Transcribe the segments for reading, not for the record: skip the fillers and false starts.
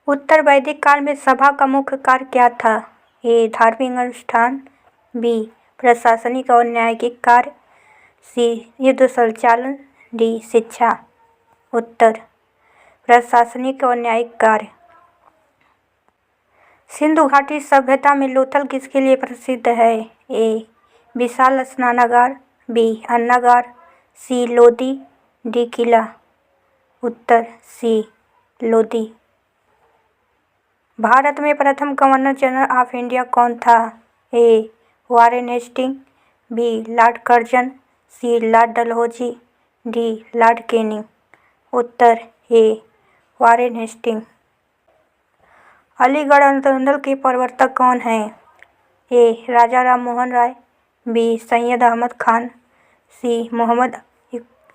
उत्तर वैदिक काल में सभा का मुख्य कार्य क्या था? ए. धार्मिक अनुष्ठान, बी. प्रशासनिक और न्यायिक कार्य, सी. युद्ध संचालन, डी. शिक्षा। उत्तर प्रशासनिक और न्यायिक कार्य। सिंधु घाटी सभ्यता में लोथल किसके लिए प्रसिद्ध है? ए. विशाल स्नानागार, बी. अन्नागार, सी. लोदी, डी. किला। उत्तर सी. लोदी। भारत में प्रथम गवर्नर जनरल ऑफ इंडिया कौन था? A. Warren Hasting, B. Lord Curzon, C. Lord Dalhousie, D. Lord Canning. उत्तर ए. Warren Hasting. अलीगढ़ अनुबंध के प्रवर्तक कौन हैं? A. Raja Ram Mohan Roy, B. Syed Ahmad Khan, C. Mohammad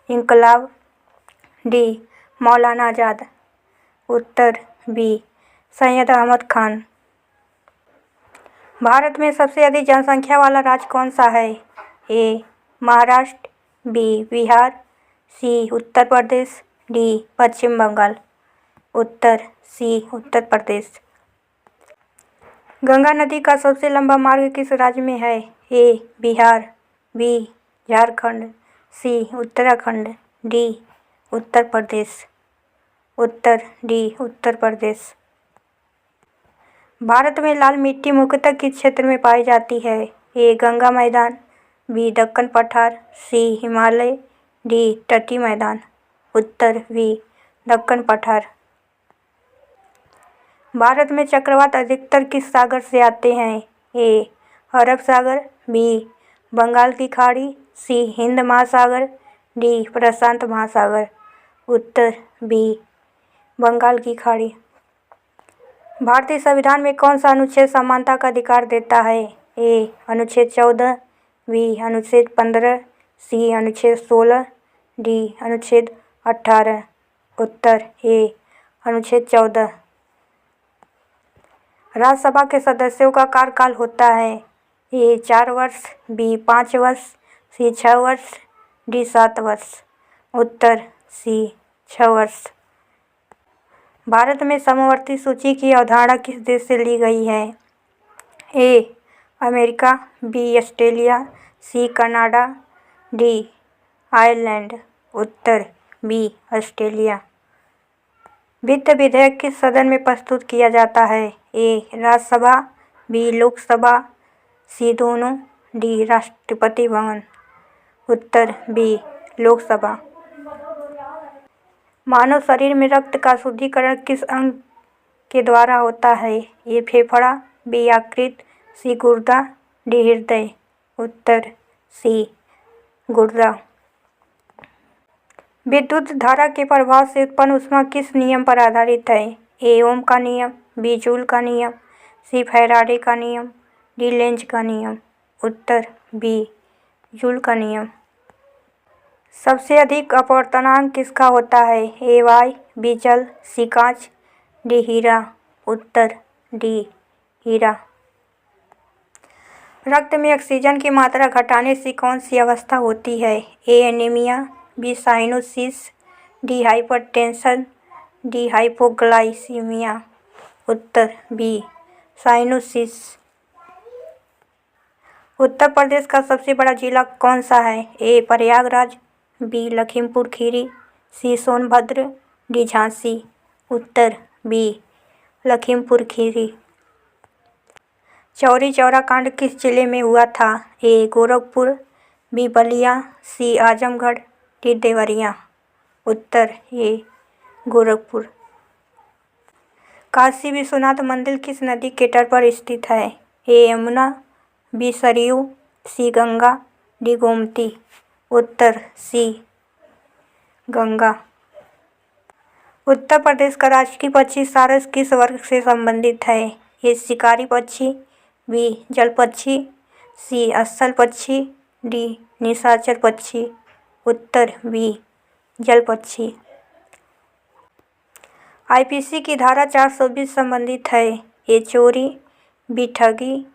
Inquilab, D. Maulana Azad. उत्तर बी. सैयद अहमद खान। भारत में सबसे अधिक जनसंख्या वाला राज्य कौन सा है? ए. महाराष्ट्र, बी. बिहार, सी. उत्तर प्रदेश, डी. पश्चिम बंगाल। उत्तर सी. उत्तर प्रदेश। गंगा नदी का सबसे लंबा मार्ग किस राज्य में है? ए. बिहार, बी. झारखंड, सी. उत्तराखंड, डी. उत्तर प्रदेश। उत्तर डी. उत्तर प्रदेश। भारत में लाल मिट्टी मुख्यतः किस क्षेत्र में पाई जाती है? ए. गंगा मैदान, बी. दक्कन पठार, सी. हिमालय, डी. तटीय मैदान। उत्तर बी. दक्कन पठार। भारत में चक्रवात अधिकतर किस सागर से आते हैं? ए. अरब सागर, बी. बंगाल की खाड़ी, सी. हिंद महासागर, डी. प्रशांत महासागर। उत्तर बी. बंगाल की खाड़ी। भारतीय संविधान में कौन सा अनुच्छेद समानता का अधिकार देता है? ए. अनुच्छेद 14, बी. अनुच्छेद 15, सी. अनुच्छेद 16, डी. अनुच्छेद 18। उत्तर ए. अनुच्छेद 14। राज्यसभा के सदस्यों का कार्यकाल होता है? ए. 4 वर्ष, बी. 5 वर्ष, सी. 6 वर्ष, डी. 7 वर्ष। उत्तर सी. 6 वर्ष। भारत में समवर्ती सूची की अवधारणा किस देश से ली गई है? A. America, B. Australia, C. Canada, D. Ireland. उत्तर बी. ऑस्ट्रेलिया। वित्त विधेयक किस सदन में प्रस्तुत किया जाता है? A. Rajya Sabha, B. Lok Sabha, C. दोनों, डी. राष्ट्रपति भवन। उत्तर बी. लोकसभा। मानव शरीर में रक्त का शुद्धिकरण किस अंग के द्वारा होता है? ए. फेफड़ा, बी. यकृत, सी. गुर्दा, डी. हृदय। उत्तर सी. गुर्दा। विद्युत धारा के प्रभाव से उत्पन्न ऊष्मा किस नियम पर आधारित है? ए. ओम का नियम, बी. जूल का नियम, सी. फैराडे का नियम, डी. लेंज का नियम। उत्तर बी. जूल का नियम। सबसे अधिक अपवर्तनांक किसका होता है? ए. वायु, बी. जल, सी. कांच, डी. हीरा। उत्तर डी. हीरा। रक्त में ऑक्सीजन की मात्रा घटने से कौन सी अवस्था होती है? A. Anaemia, B. Cyanosis, D. Hypertension, D. Hypoglycaemia. उत्तर बी. साइनोसिस। उत्तर प्रदेश का सबसे बड़ा जिला कौन सा है? A. Prayagraj, B. Lakhimpur Kheri, C. Sonbhadra, D. Jhansi. उत्तर बी. लखीमपुर खीरी। चौरी चौरा कांड किस जिले में हुआ था? A. Gorakhpur, B. Ballia, C. Azamgarh, D. Deoria. उत्तर ए. गोरखपुर। काशी विश्वनाथ मंदिर किस नदी के तट पर स्थित है? A. Yamuna, B. Saryu, C. Ganga, D. Gomti. उत्तर सी. गंगा। उत्तर प्रदेश का राष्ट्रीय पक्षी सारस किस वर्ग से संबंधित है? ए. शिकारी पक्षी, बी. जल पक्षी, सी. अस्सल पक्षी, डी. निशाचर पक्षी। उत्तर बी. जल पक्षी। आईपीसी की धारा 420 संबंधित है? ए. चोरी, बी. ठगी,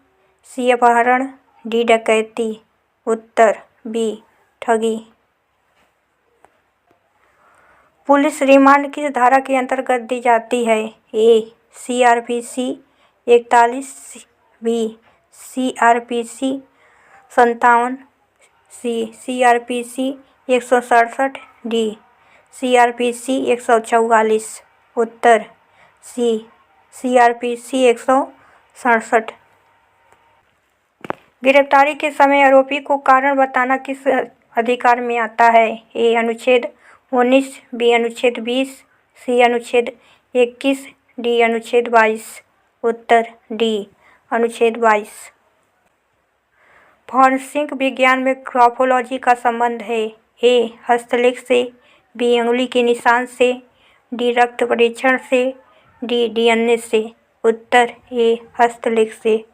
सी. अपहरण, डी. डकैती। उत्तर बी. ठगी। पुलिस रिमांड किस धारा के अंतर्गत दी जाती है? ए. CRPC 41, B CRPC 57, C CRPC 167, D CRPC 144। उत्तर C CRPC 167। गिरफ्तारी के समय आरोपी को कारण बताना किस अधिकार में आता है? ए अनुच्छेद 19, बी अनुच्छेद 20, सी अनुच्छेद 21, डी अनुच्छेद 22। उत्तर डी अनुच्छेद 22। फॉरेंसिक विज्ञान में ग्राफोलॉजी का संबंध है? ए हस्तलेख से, बी अंगुली के निशान से, डी रक्त परीक्षण से, डी DNA से। उत्तर ए हस्तलेख से।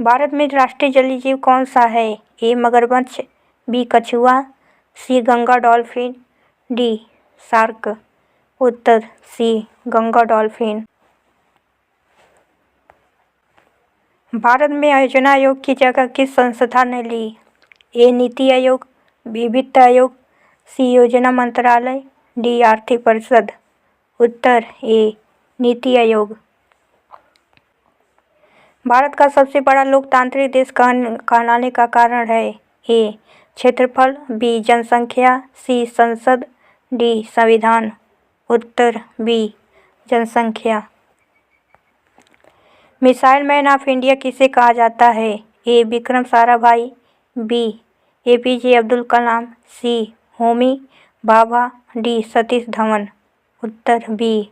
भारत में राष्ट्रीय जलीय जीव कौन सा है? ए मगरमच्छ, बी कछुआ, सी गंगा डॉल्फिन, डी शार्क। उत्तर सी गंगा डॉल्फिन। भारत में आयोजन आयोग की जगह किस संस्था ने ली? ए नीति आयोग, बी वित्त आयोग, सी योजना मंत्रालय, डी आर्थिक परिषद। उत्तर ए नीति आयोग। भारत का सबसे बड़ा लोकतांत्रिक देश कहलाने का कारण है? ए क्षेत्रफल, बी जनसंख्या, सी संसद, डी संविधान। उत्तर बी जनसंख्या। मिसाइल मैन ऑफ इंडिया किसे कहा जाता है? ए विक्रम साराभाई, बी APJ अब्दुल कलाम, सी होमी भाभा, डी सतीश धवन। उत्तर बी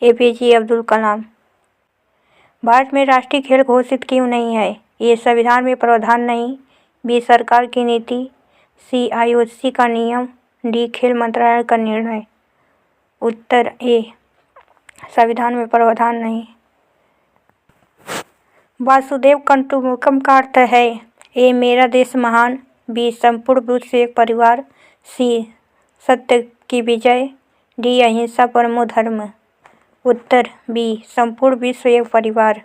APJ अब्दुल कलाम। भारत में राष्ट्रीय खेल घोषित क्यों नहीं है? ए संविधान में प्रावधान नहीं, बी सरकार की नीति, सी IOC का नियम, डी खेल मंत्रालय का निर्णय। उत्तर ए संविधान में प्रावधान नहीं। वासुदेव कुटुंबकम का अर्थ है? ए मेरा देश महान, बी संपूर्ण विश्व एक परिवार, सी सत्य की विजय, डी अहिंसा परमो धर्म। उत्तर बी संपूर्ण विश्व एक परिवार।